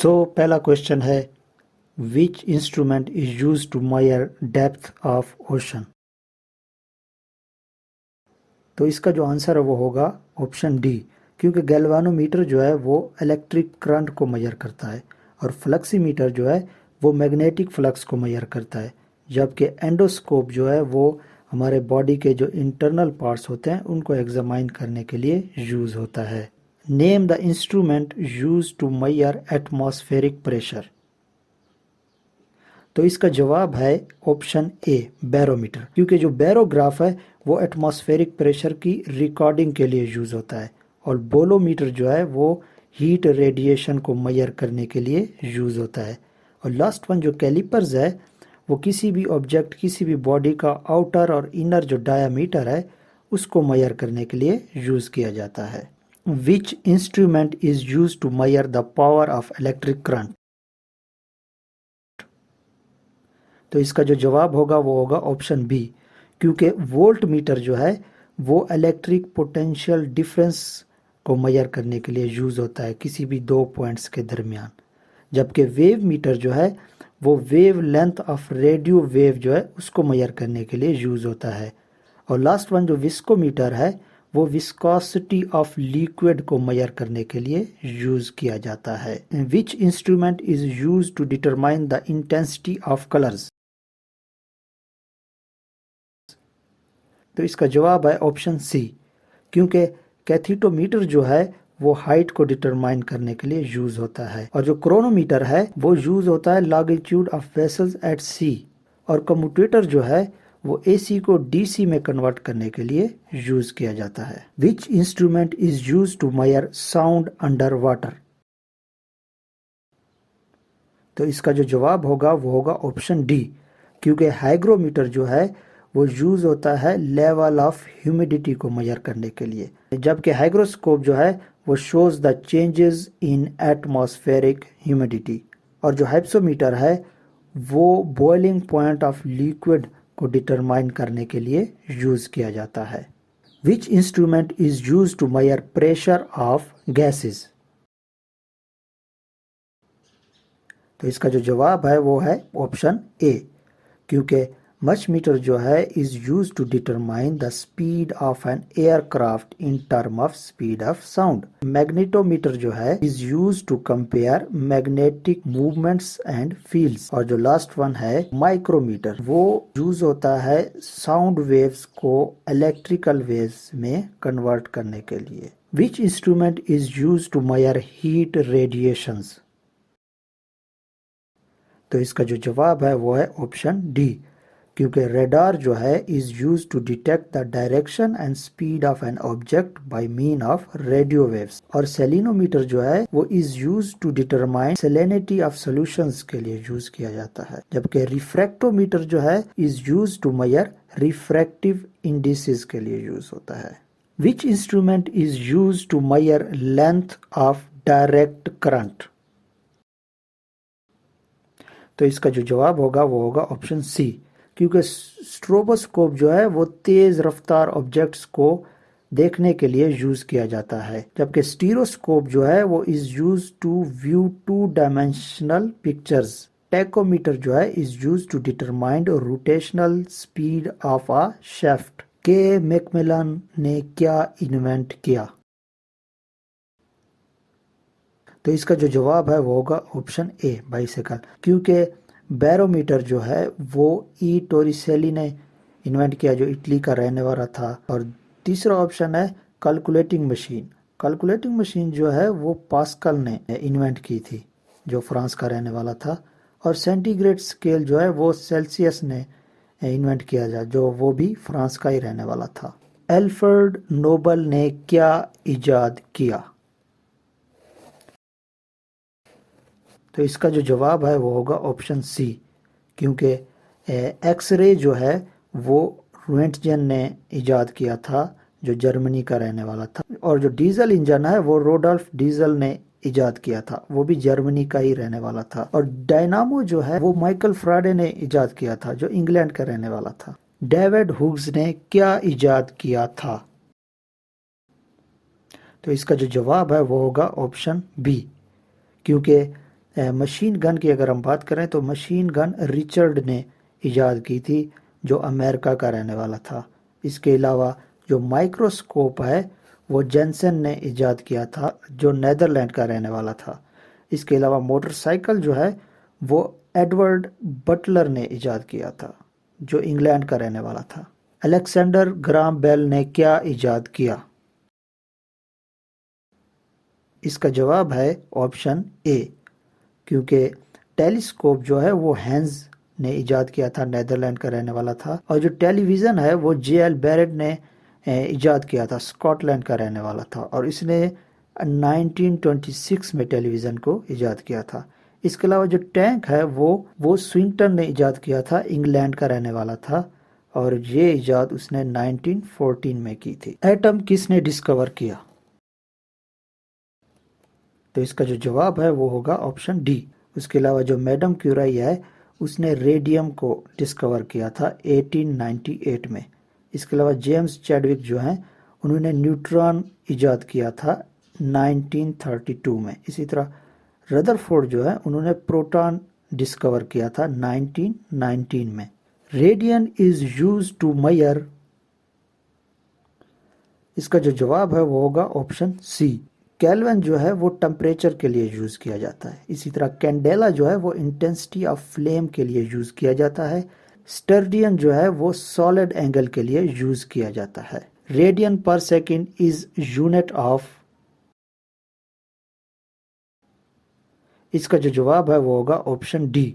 पहला क्वेश्चन है, which instrument is use to measure depth of ocean. तो इसका जो आंसर है वो होगा ऑप्शन डी, क्योंकि गैल्वानोमीटर जो है वो इलेक्ट्रिक करंट को मेजर करता है और फ्लक्सीमीटर जो है वो मैग्नेटिक फ्लक्स को मेजर करता है, जबकि एंडोस्कोप जो है वो हमारे बॉडी के जो इंटरनल पार्ट्स होते हैं उनको एग्जामाइन करने के लिए यूज़ होता है। Name the instrument use to measure atmospheric pressure. तो इसका जवाब है ऑप्शन ए, बैरोमीटर, क्योंकि जो बैरोग्राफ है वो एटमॉस्फेरिक प्रेशर की रिकॉर्डिंग के लिए यूज़ होता है और बोलोमीटर जो है वो हीट रेडिएशन को मेजर करने के लिए यूज़ होता है। और लास्ट वन जो कैलिपर्स है वो किसी भी ऑब्जेक्ट, किसी भी बॉडी का आउटर और इनर जो डायामीटर है उसको मेजर करने के लिए यूज़ किया जाता है। Which instrument is use to measure the power of electric current. तो इसका जो जवाब होगा वो होगा ऑप्शन बी, क्योंकि वोल्ट मीटर जो है वो इलेक्ट्रिक पोटेंशियल डिफरेंस को मेजर करने के लिए यूज़ होता है किसी भी दो पॉइंट्स के दरमियान, जबकि वेव मीटर जो है वो wave length of radio wave जो है उसको मेजर करने के लिए यूज़ होता है। और लास्ट वन जो विस्कोमीटर है वो विस्कोसिटी ऑफ लिक्विड को मेजर करने के लिए यूज़ किया जाता है। Which instrument is use to determine the intensity of colours. तो इसका जवाब है ऑप्शन सी, क्योंकि कैथीटोमीटर जो है वो हाइट को डिटरमाइन करने के लिए यूज़ होता है और जो क्रोनोमीटर है वो यूज़ होता है लॉन्गिट्यूड ऑफ वेसल्स एट सी, और कम्यूटेटर जो है वो एसी को डीसी में कन्वर्ट करने के लिए यूज़ किया जाता है। Which instrument is use to measure sound under water. तो इसका जो जवाब होगा वो होगा ऑप्शन डी, क्योंकि हाइग्रोमीटर जो है वो यूज़ होता है लेवल ऑफ ह्यूमिडिटी को मेजर करने के लिए, जबकि हाइग्रोस्कोप जो है वो shows the changes in atmospheric humidity, और जो हाइप्सोमीटर है वो बॉइलिंग पॉइंट ऑफ लिक्विड को डिटरमाइन करने के लिए यूज़ किया जाता है। Which instrument is use to measure pressure of gases. तो इसका जो जवाब है वो है ऑप्शन ए, क्योंकि मच मीटर जो है is use to determine the speed of an aircraft in term of speed of sound. Magnetometer जो है is use to compare magnetic movements and fields, और जो लास्ट वन है माइक्रोमीटर वो use होता है साउंड वेव्स को इलेक्ट्रिकल वेव्स में कन्वर्ट करने के लिए। Which instrument is use to measure heat radiations. तो इसका जो जवाब है वो है ऑप्शन डी, क्योंकि रेडार जो है is use to detect the direction and speed of an object by mean of radio waves, और सेलिनोमीटर जो है वो is use to determine salinity of solutions के लिए यूज किया जाता है, जबकि रिफ्रैक्टोमीटर जो है is use to measure refractive indices के लिए यूज होता है। Which instrument is use to measure length of direct current. तो इसका जो जवाब होगा वो होगा ऑप्शन सी, क्योंकि स्ट्रोबोस्कोप जो है वो तेज़ रफ्तार ऑब्जेक्ट्स को देखने के लिए यूज़ किया जाता है, जबकि स्टीरोस्कोप जो है वो is use to view two dimensional pictures. Tachometer जो है is use to determine rotational speed of a shaft. K Macmillan ने क्या इन्वेंट किया। तो इसका जो जवाब है वो होगा ऑप्शन ए, बाइसाइकिल, क्योंकि बैरोमीटर जो है वो ई टोरिसेली ने इन्वेंट किया जो इटली का रहने वाला था। और तीसरा ऑप्शन है कैलकुलेटिंग मशीन। कैलकुलेटिंग मशीन जो है वो पास्कल ने इन्वेंट की थी जो फ्रांस का रहने वाला था। और सेंटीग्रेड स्केल जो है वो सेल्सियस ने इन्वेंट किया जा जो वो भी फ्रांस का ही रहने वाला था। एल्फ्रेड नोबल ने क्या इजाद किया। तो इसका जो जवाब है वो होगा ऑप्शन सी, क्योंकि एक्सरे जो है वो रोएंटगेन ने इजाद किया था जो जर्मनी का रहने वाला था, और जो डीजल इंजन है वो रोडोल्फ डीजल ने इजाद किया था, वो भी जर्मनी का ही रहने वाला था। और डायनामो जो है वो माइकल फ्राडे ने इजाद किया था जो इंग्लैंड का रहने वाला था। डेविड हुग्स ने क्या इजाद किया था। तो इसका जो जवाब है वो होगा ऑप्शन बी, क्योंकि मशीन गन की अगर हम बात करें तो मशीन गन रिचर्ड ने इजाद की थी, जो अमेरिका का रहने वाला था। इसके अलावा जो माइक्रोस्कोप है वो जेंसन ने इजाद किया था, जो नेदरलैंड का रहने वाला था। इसके अलावा मोटरसाइकिल जो है वो एडवर्ड बटलर ने इजाद किया था, जो इंग्लैंड का रहने वाला था। अलेक्जेंडर ग्राम बेल ने क्या इजाद किया? इसका जवाब है ऑप्शन ए, क्योंकि टेलीस्कोप जो है वो हैंस ने इजाद किया था, नेदरलैंड का रहने वाला था। और जो टेलीविज़न है वो जे.एल. बैरेट ने इजाद किया था, स्कॉटलैंड का रहने वाला था, और इसने 1926 में टेलीविज़न को इजाद किया था। इसके अलावा जो टैंक है वो स्विंगटन ने इजाद किया था, इंग्लैंड का रहने वाला था, और ये इजाद उसने 1914 में की थी। एटम किसने डिस्कवर किया? तो इसका जो जवाब है वो होगा ऑप्शन डी। उसके अलावा जो मैडम क्यूरी है उसने रेडियम को डिस्कवर किया था 1898 में। इसके अलावा जेम्स चैडविक जो हैं उन्होंने न्यूट्रॉन इजाद किया था 1932 में। इसी तरह रदरफोर्ड जो है उन्होंने प्रोटॉन डिस्कवर किया था 1919 में। Radian is used to measure, इसका जो जवाब है वो होगा ऑप्शन सी। केल्विन जो है वो टेम्परेचर के लिए यूज़ किया जाता है। इसी तरह कैंडेला जो है वो इंटेंसिटी ऑफ फ्लेम के लिए यूज़ किया जाता है। स्टर्डियन जो है वो सॉलिड एंगल के लिए यूज़ किया जाता है। रेडियन पर सेकेंड इज यूनिट ऑफ, इसका जो जवाब है वो होगा ऑप्शन डी,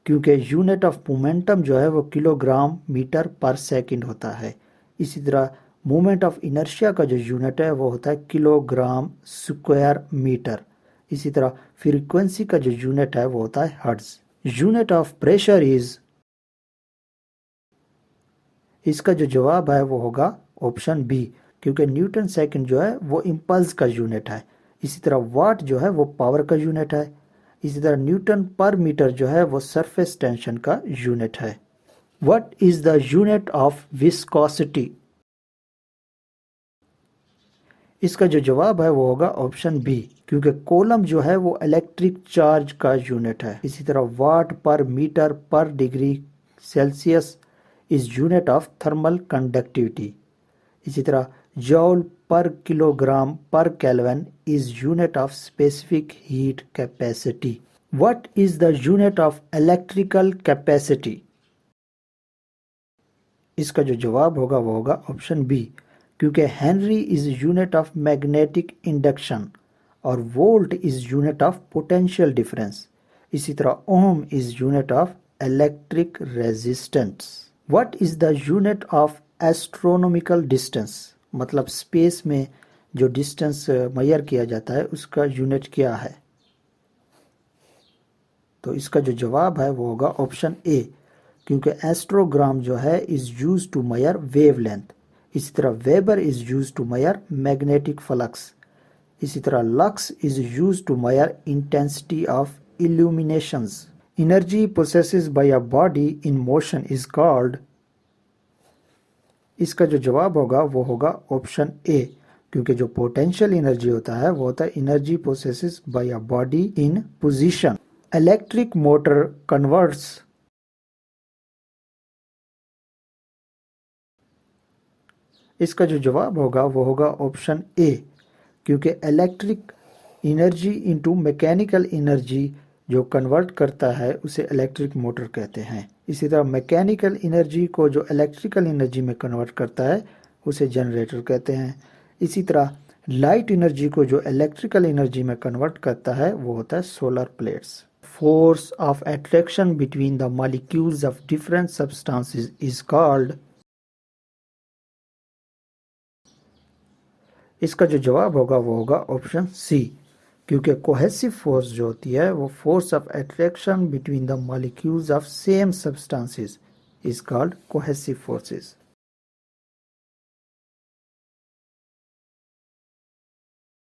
क्योंकि यूनिट ऑफ मोमेंटम जो है वो किलोग्राम मीटर पर सेकंड होता है। इसी तरह मोमेंट ऑफ इनर्शिया का जो यूनिट है वो होता है किलोग्राम स्क्वायर मीटर। इसी तरह फ्रीक्वेंसी का जो यूनिट है वो होता है hertz. Unit of pressure is, इसका जो जवाब है वो होगा ऑप्शन बी, क्योंकि न्यूटन सेकंड जो है वो इम्पल्स का यूनिट है। इसी तरह वाट जो है वो पावर का यूनिट है। इसी तरह न्यूटन पर मीटर जो है वो सरफेस टेंशन का यूनिट है। What is the unit of viscosity, इसका जो जवाब है वो होगा ऑप्शन बी, क्योंकि कोलम जो है वो इलेक्ट्रिक चार्ज का यूनिट है। इसी तरह वाट per metre per degree Celsius is unit of thermal conductivity. इसी तरह joule per kilogram per kelvin is unit of specific heat capacity. What is the unit of electrical capacity, इसका जो जवाब होगा वो होगा ऑप्शन बी, क्योंकि henry is unit of magnetic induction और volt is unit of potential difference. इसी तरह ohm is unit of electric resistance. What is the unit of astronomical distance, मतलब स्पेस में जो डिस्टेंस मेजर किया जाता है उसका यूनिट क्या है? तो इसका जो जवाब है वो होगा ऑप्शन ए, क्योंकि एस्ट्रोग्राम जो है is use to measure wavelength. इसी तरह weber is use to measure magnetic flux. इसी तरह lux is use to measure intensity of illuminations. Energy possesses by a body in motion is called, इसका जो जवाब होगा वो होगा ऑप्शन ए, क्योंकि जो पोटेंशियल एनर्जी होता है वो होता है energy possesses by a body in position. Electric motor converts, इसका जो जवाब होगा वो होगा ऑप्शन ए, क्योंकि electric energy into mechanical energy जो कन्वर्ट करता है उसे इलेक्ट्रिक मोटर कहते हैं। इसी तरह मैकेनिकल एनर्जी को जो इलेक्ट्रिकल एनर्जी में कन्वर्ट करता है उसे जनरेटर कहते हैं। इसी तरह लाइट एनर्जी को जो इलेक्ट्रिकल एनर्जी में कन्वर्ट करता है वो होता है solar plates. Force of attraction between the molecules of different substances is called, इसका जो जवाब होगा वो होगा ऑप्शन सी, क्योंकि कोहेसिव फोर्स जो होती है वो force of attraction between the molecules of same substances is called cohesive forces.